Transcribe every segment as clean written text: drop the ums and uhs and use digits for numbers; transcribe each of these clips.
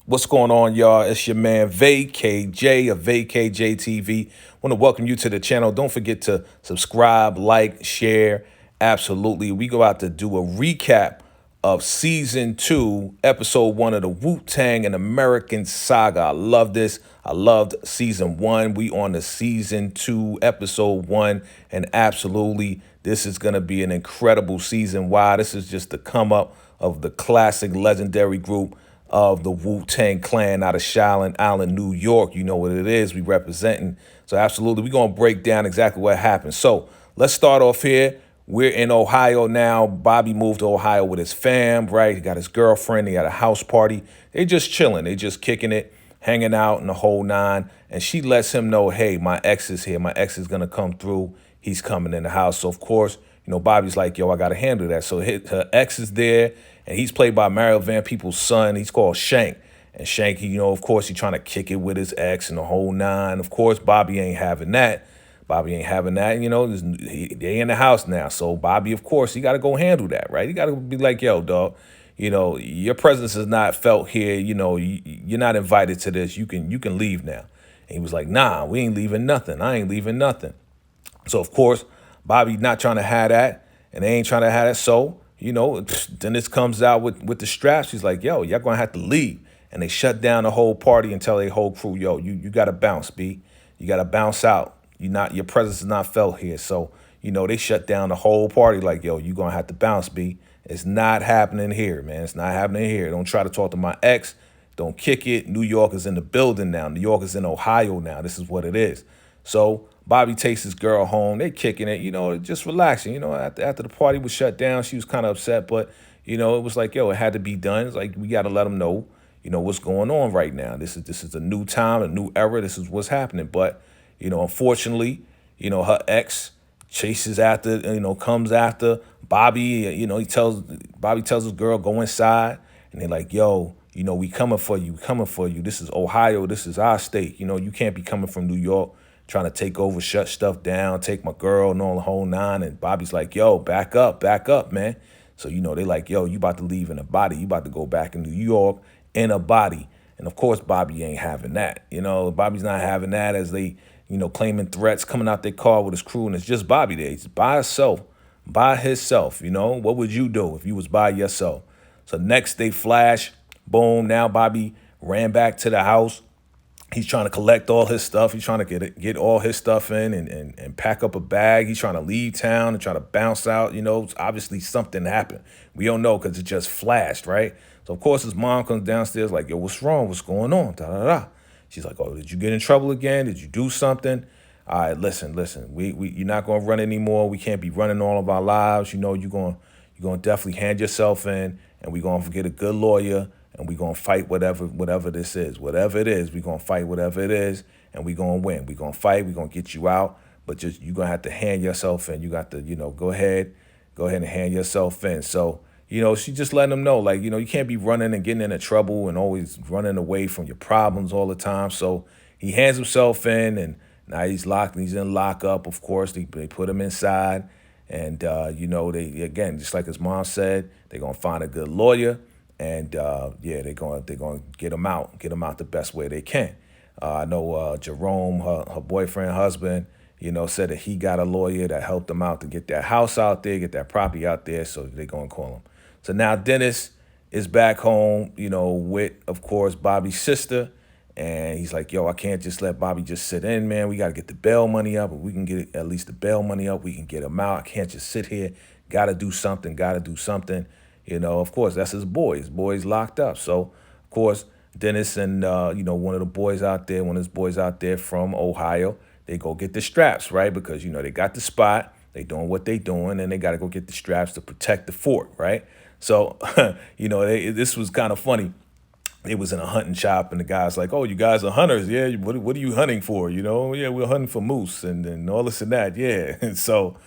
What's going on, y'all? It's your man VACAY-J of VACAY-JTV. Want to welcome you to the channel. Don't forget to subscribe, like, share. Absolutely. We go out to do a recap of season 2, episode 1 of the Wu-Tang and American Saga. I love this. I loved season 1. We on the season 2, episode 1, and absolutely, this is going to be an incredible season. Why? This is just the come up of the classic legendary group of the Wu-Tang Clan out of Shaolin Island, New York. You know what it is. We representing. So absolutely, we're going to break down exactly what happened. So let's start off here. We're in Ohio now. Bobby moved to Ohio with his fam, right? He got his girlfriend. He got a house party. They just chilling. They just kicking it, hanging out in the whole nine. And she lets him know, hey, my ex is here. My ex is going to come through. He's coming in the house. So, of course, Bobby's like, yo, I got to handle that. So her ex is there. And he's played by Mario Van Peebles' son. He's called Shank. And Shank, of course, he's trying to kick it with his ex and the whole nine. Of course, Bobby ain't having that. Bobby ain't having that. They in the house now. So Bobby, of course, he got to go handle that, right? He got to be like, yo, dog, your presence is not felt here. You're not invited to this. You can leave now. And he was like, nah, we ain't leaving nothing. I ain't leaving nothing. So, of course, Bobby not trying to have that. And they ain't trying to have that. So, Dennis comes out with the straps. He's like, yo, y'all going to have to leave. And they shut down the whole party and tell their whole crew, yo, you got to bounce, B. You got to bounce out. Your presence is not felt here. So, they shut down the whole party like, yo, you going to have to bounce, B. It's not happening here, man. It's not happening here. Don't try to talk to my ex. Don't kick it. New York is in the building now. New York is in Ohio now. This is what it is. So Bobby takes his girl home. They kicking it, just relaxing. After the party was shut down, she was kind of upset, but, it was like, yo, it had to be done. It's like, we got to let them know, what's going on right now. This is a new time, a new era. This is what's happening. But, unfortunately, her ex chases after, comes after Bobby. Bobby tells his girl, go inside. And they're like, yo, we coming for you. We coming for you. This is Ohio. This is our state. You can't be coming from New York trying to take over, shut stuff down, take my girl and all the whole nine. And Bobby's like, yo, back up, man. So, they like, yo, you about to leave in a body. You about to go back in New York in a body. And, of course, Bobby ain't having that. Bobby's not having that as they, claiming threats, coming out their car with his crew. And it's just Bobby there. He's by himself, What would you do if you was by yourself? So next they flash, boom, now Bobby ran back to the house. He's trying to collect all his stuff. He's trying to get all his stuff in and pack up a bag. He's trying to leave town and try to bounce out. Obviously something happened. We don't know because it just flashed, right? So, of course, his mom comes downstairs like, yo, what's wrong? What's going on? Da, da, da. She's like, oh, did you get in trouble again? Did you do something? All right, listen. You're not going to run anymore. We can't be running all of our lives. You're going to definitely hand yourself in, and we're going to get a good lawyer. And we're going to fight whatever this is. Whatever it is, we're going to fight whatever it is, and we're going to win. We're going to fight. We're going to get you out. But you're going to have to hand yourself in. You got to, go ahead and hand yourself in. So, she just letting them know, like, you can't be running and getting into trouble and always running away from your problems all the time. So he hands himself in, and now he's locked. And he's in lockup, of course. They put him inside. And, they, again, just like his mom said, they're going to find a good lawyer. And they're going to get him out the best way they can. I know Jerome, her boyfriend, husband, said that he got a lawyer that helped him out to get that house out there, get that property out there. So they're going to call him. So now Dennis is back home, with, of course, Bobby's sister. And he's like, yo, I can't just let Bobby just sit in, man. We got to get the bail money up. If we can get at least the bail money up, we can get him out. I can't just sit here. Got to do something. Of course, that's his boy. His boy's locked up. So, of course, Dennis and, one of his boys out there from Ohio, they go get the straps, right? Because, they got the spot. They doing what they doing, and they got to go get the straps to protect the fort, right? So, this was kind of funny. It was in a hunting shop, and the guy's like, oh, you guys are hunters. Yeah, what are you hunting for? Yeah, we're hunting for moose and all this and that. Yeah, and so...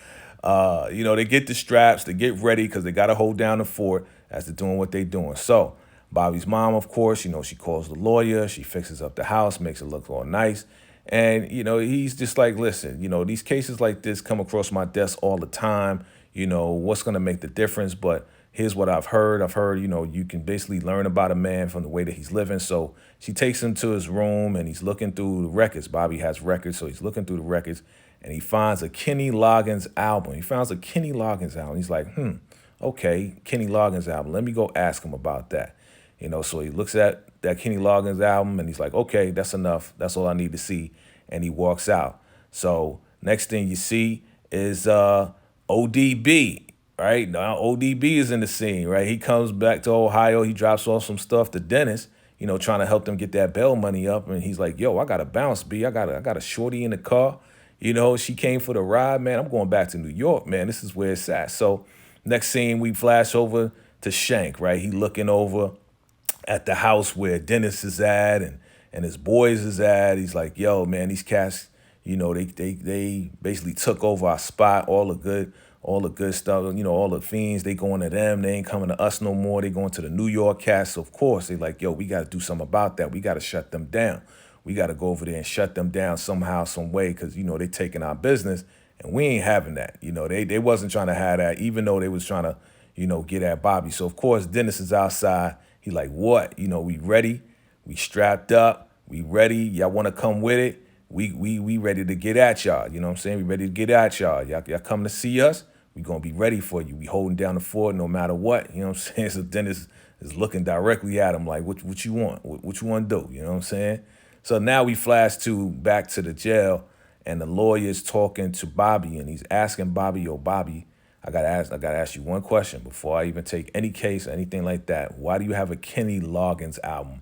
they get the straps, they get ready because they got to hold down the fort as they're doing what they're doing. So Bobby's mom, of course, she calls the lawyer, she fixes up the house, makes it look all nice. And, he's just like, listen, these cases like this come across my desk all the time. What's going to make the difference? But, here's what I've heard. I've heard, you can basically learn about a man from the way that he's living. So she takes him to his room and he's looking through the records. Bobby has records, so he's looking through the records and he finds a Kenny Loggins album. He finds a Kenny Loggins album. He's like, okay, Kenny Loggins album. Let me go ask him about that. So he looks at that Kenny Loggins album and he's like, okay, that's enough. That's all I need to see. And he walks out. So next thing you see is ODB, right? Now ODB is in the scene, right? He comes back to Ohio. He drops off some stuff to Dennis, trying to help them get that bail money up. And he's like, yo, I got to bounce, B. I got a shorty in the car. She came for the ride, man. I'm going back to New York, man. This is where it's at. So next scene, we flash over to Shank, right? He looking over at the house where Dennis is at and his boys is at. He's like, yo, man, these cats, they basically took over our spot, all the good stuff, all the fiends, they going to them. They ain't coming to us no more. They going to the New York cats. So of course, they like, yo, we got to do something about that. We got to shut them down. We got to go over there and shut them down somehow, some way, because, they taking our business and we ain't having that. They wasn't trying to have that, even though they was trying to, get at Bobby. So of course, Dennis is outside. He like, what? We ready. We strapped up. We ready. Y'all want to come with it? We ready to get at y'all. You know what I'm saying? We ready to get at y'all. Y'all come to see us. We going to be ready for you. We holding down the fort no matter what. You know what I'm saying? So Dennis is looking directly at him like, what you want? What you want to do? You know what I'm saying? So now we flash back to the jail and the lawyer's talking to Bobby and he's asking Bobby, yo, Bobby, I gotta ask you one question before I even take any case or anything like that. Why do you have a Kenny Loggins album?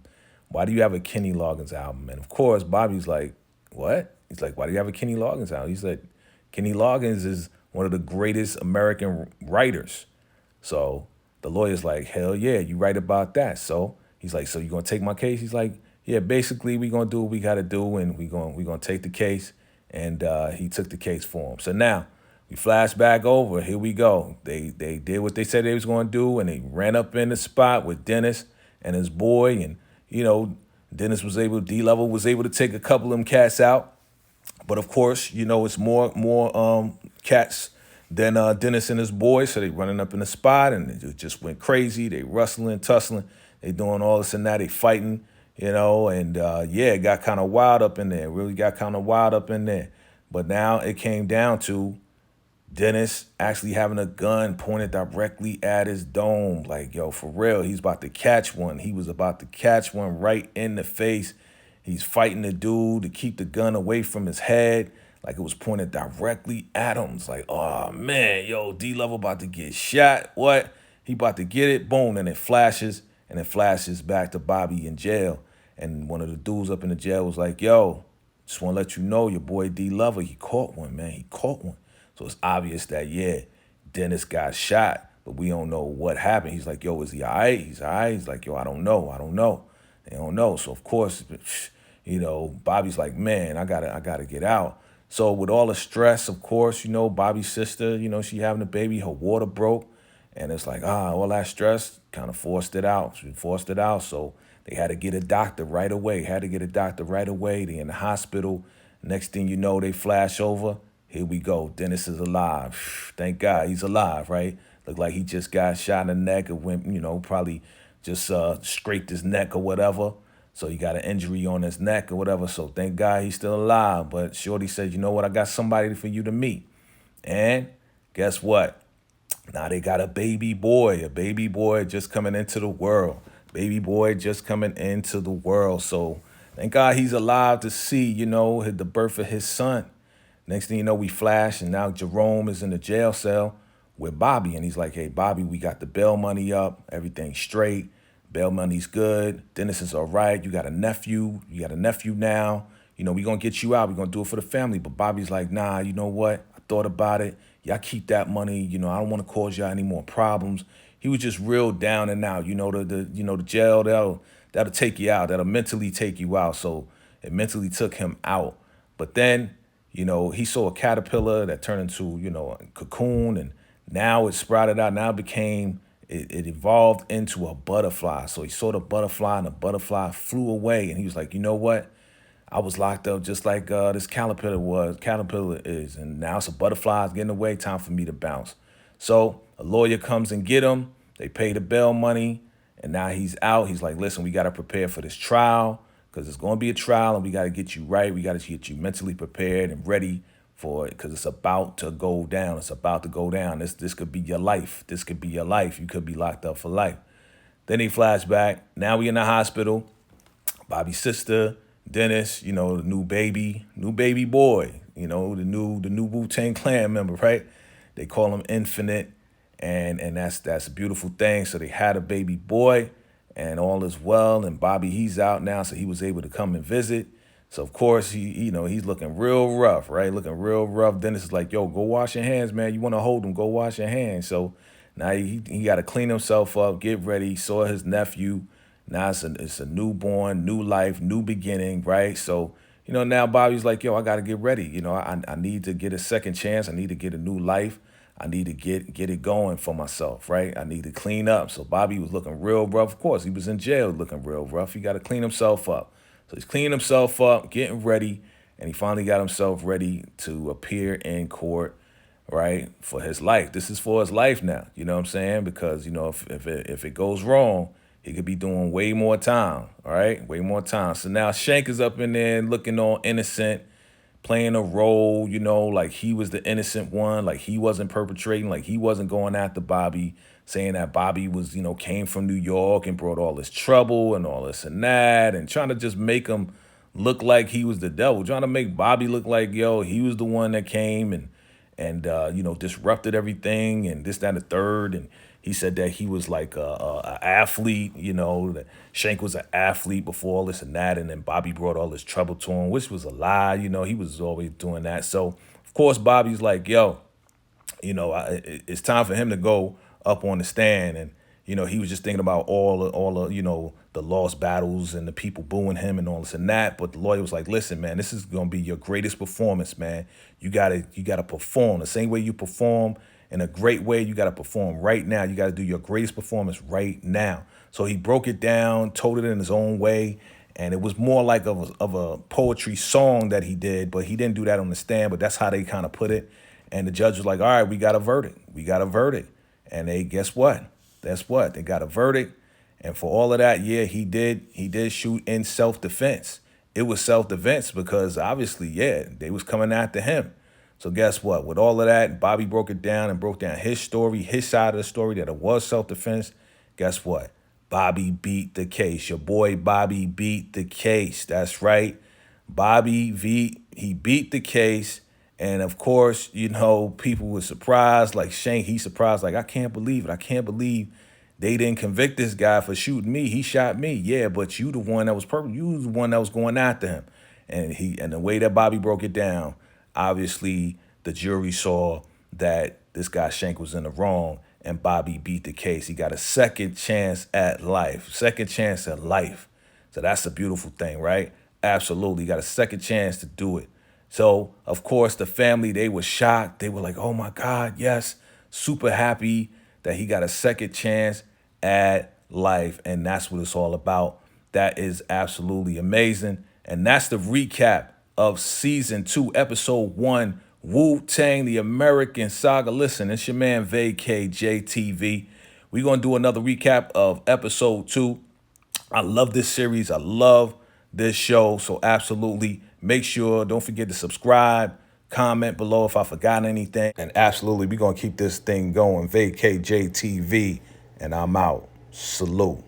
Why do you have a Kenny Loggins album? And of course, Bobby's like, what? He's like, why do you have a Kenny Loggins album? He's like, Kenny Loggins is one of the greatest American writers. So the lawyer's like, hell yeah, you right about that. So he's like, so you gonna take my case? He's like, yeah, basically we gonna do what we gotta do and we gonna take the case. And he took the case for him. So now we flash back over. Here we go. They did what they said they was going to do, and they ran up in the spot with Dennis and his boy. And, Dennis D-Level was able to take a couple of them cats out. But, of course, it's more cats than Dennis and his boy. So they running up in the spot, and it just went crazy. They rustling, tussling. They doing all this and that. They fighting, and, it got kind of wild up in there. Really got kind of wild up in there. But now it came down to Dennis actually having a gun pointed directly at his dome. Like, yo, for real, he's about to catch one. He was about to catch one right in the face. He's fighting the dude to keep the gun away from his head. Like it was pointed directly at him. It's like, oh, man, yo, D-Level about to get shot. What? He about to get it. Boom. And it flashes back to Bobby in jail. And one of the dudes up in the jail was like, yo, just want to let you know your boy D-Level, he caught one, man. He caught one. So it's obvious that, yeah, Dennis got shot, but we don't know what happened. He's like, yo, is he all right? He's all right. He's like, yo, I don't know. They don't know. So, of course, Bobby's like, man, I gotta get out. So with all the stress, of course, Bobby's sister, she having a baby, her water broke. And it's like, all that stress kind of forced it out. She forced it out. So they had to get a doctor right away. They in the hospital. Next thing you know, they flash over. Here we go. Dennis is alive. Thank God he's alive, right? Looked like he just got shot in the neck or went, probably just scraped his neck or whatever. So he got an injury on his neck or whatever. So thank God he's still alive. But Shorty said, you know what? I got somebody for you to meet. And guess what? Now they got a baby boy just coming into the world. So thank God he's alive to see, the birth of his son. Next thing you know, we flash, and now Jerome is in the jail cell with Bobby. And he's like, hey, Bobby, we got the bail money up. Everything's straight. Bail money's good. Dennis is all right. You got a nephew. Now. We going to get you out. We going to do it for the family. But Bobby's like, nah, you know what? I thought about it. Y'all keep that money. I don't want to cause y'all any more problems. He was just real down and out. The jail, that'll take you out. That'll mentally take you out. So it mentally took him out. But then, he saw a caterpillar that turned into, a cocoon, and now it sprouted out. Now it evolved into a butterfly. So he saw the butterfly, and the butterfly flew away. And he was like, you know what? I was locked up just like this caterpillar is. And now it's a butterfly. It's getting away. Time for me to bounce. So a lawyer comes and get him. They paid the bail money, and now he's out. He's like, listen, we got to prepare for this trial because it's going to be a trial, and we got to get you right. We got to get you mentally prepared and ready for it because it's about to go down. It's about to go down. This could be your life. This could be your life. You could be locked up for life. Then he flashed back. Now we in the hospital. Bobby's sister, Dennis, the new baby boy, the new Wu-Tang Clan member, right? They call him Infinite, and that's a beautiful thing. So they had a baby boy, and all is well. And Bobby, he's out now, so he was able to come and visit. So of course he's looking real rough, right? Looking real rough. Dennis is like, yo, go wash your hands, man. You want to hold him? Go wash your hands. So now he got to clean himself up, get ready. He saw his nephew. Now it's a newborn, new life, new beginning, right? So, now Bobby's like, yo, I got to get ready. I need to get a second chance. I need to get a new life. I need to get it going for myself, right? I need to clean up. So Bobby was looking real rough. Of course, he was in jail looking real rough. He got to clean himself up. So he's cleaning himself up, getting ready, and he finally got himself ready to appear in court, right, for his life. This is for his life now, you know what I'm saying? Because, if it goes wrong, he could be doing way more time, all right? Way more time. So now Shank is up in there looking all innocent, playing a role, like he was the innocent one, like he wasn't perpetrating, like he wasn't going after Bobby, saying that Bobby was, came from New York and brought all this trouble and all this and that, and trying to just make him look like he was the devil, trying to make Bobby look like, yo, he was the one that came and disrupted everything and this, that, and the third. And he said that he was like a athlete, that Shank was an athlete before all this and that. And then Bobby brought all this trouble to him, which was a lie. He was always doing that. So, of course, Bobby's like, yo, it's time for him to go up on the stand. And, he was just thinking about all the lost battles and the people booing him and all this and that. But the lawyer was like, listen, man, this is going to be your greatest performance, man. You gotta perform the same way you perform in a great way. You got to perform right now. You got to do your greatest performance right now. So he broke it down, told it in his own way. And it was more like of a poetry song that he did, but he didn't do that on the stand, but that's how they kind of put it. And the judge was like, all right, we got a verdict. We got a verdict. And guess what? That's what. They got a verdict. And for all of that, yeah, he did shoot in self-defense. It was self-defense because obviously, yeah, they was coming after him. So guess what? With all of that, Bobby broke it down and broke down his story, his side of the story, that it was self-defense. Guess what? Bobby beat the case. Your boy Bobby beat the case. That's right. He beat the case. And of course, people were surprised. Like Shank, he's surprised. Like, I can't believe it. I can't believe they didn't convict this guy for shooting me. He shot me. Yeah, but you the one that was you was the one that was going after him. And the way that Bobby broke it down, obviously the jury saw that this guy Shank was in the wrong and Bobby beat the case. He got a second chance at life. Second chance at life. So that's a beautiful thing, right? Absolutely. Got a second chance to do it. So, of course, the family, they were shocked. They were like, oh, my God, yes. Super happy that he got a second chance at life. And that's what it's all about. That is absolutely amazing. And that's the recap of Season 2, Episode 1, Wu-Tang, the American Saga. Listen, it's your man, VACAY-JTV. We're going to do another recap of Episode 2. I love this series. I love this show. So absolutely make sure, don't forget to subscribe, comment below if I forgot anything. And absolutely, we're going to keep this thing going. VACAY-JTV, and I'm out. Salute.